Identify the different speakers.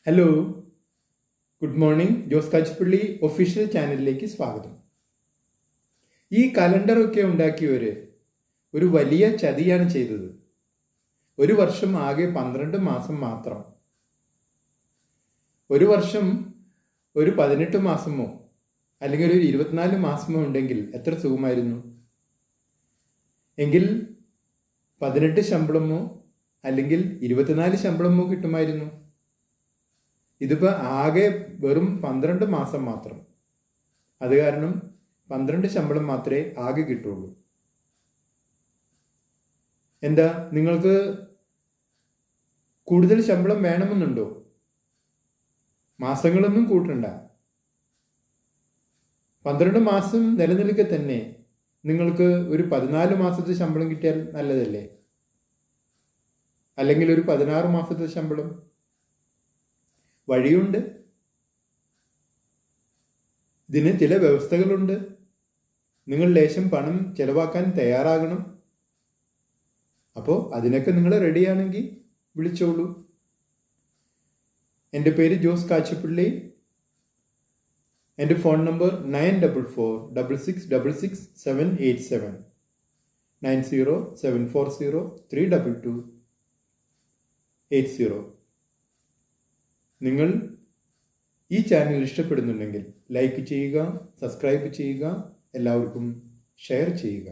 Speaker 1: Hello, good morning. Jose Kachappilly official ചാനലിലേക്ക് സ്വാഗതം. ഈ കലണ്ടറൊക്കെ ഉണ്ടാക്കിയവർ ഒരു വലിയ ചതിയാണ് ചെയ്തത്. ഒരു വർഷം ആകെ 12 മാസം മാത്രം. ഒരു വർഷം ഒരു 18 മാസമോ അല്ലെങ്കിൽ ഒരു 24 മാസമോ ഉണ്ടെങ്കിൽ എത്ര സുഖമായിരുന്നു. എങ്കിൽ 18 ശമ്പളമോ അല്ലെങ്കിൽ 24 ശമ്പളമോ കിട്ടുമായിരുന്നു. ഇതിപ്പോൾ ആകെ വെറും 12 മാസം മാത്രം. അത് കാരണം 12 ശമ്പളം മാത്രമേ ആകെ കിട്ടുള്ളൂ. എന്താ, നിങ്ങൾക്ക് കൂടുതൽ ശമ്പളം വേണമെന്നുണ്ടോ? മാസങ്ങളൊന്നും കൂട്ടണ്ട. 12 മാസം നിലനിൽക്കെ തന്നെ നിങ്ങൾക്ക് ഒരു 14 മാസത്തെ ശമ്പളം കിട്ടിയാൽ നല്ലതല്ലേ? അല്ലെങ്കിൽ ഒരു 16 മാസത്തെ ശമ്പളം. വഴിയുണ്ട്. ഇതിന് ചില വ്യവസ്ഥകളുണ്ട്. നിങ്ങൾ ലേശം പണം ചെലവാക്കാൻ തയ്യാറാകണം. അപ്പോൾ അതിനൊക്കെ നിങ്ങൾ റെഡിയാണെങ്കിൽ വിളിച്ചോളൂ. എൻ്റെ പേര് ജോസ് കാച്ചിപ്പള്ളി. എൻ്റെ ഫോൺ നമ്പർ 9446666787 9074032280. നിങ്ങൾ ഈ ചാനൽ ഇഷ്ടപ്പെടുന്നുണ്ടെങ്കിൽ ലൈക്ക് ചെയ്യുക, സബ്സ്ക്രൈബ് ചെയ്യുക, എല്ലാവർക്കും ഷെയർ ചെയ്യുക.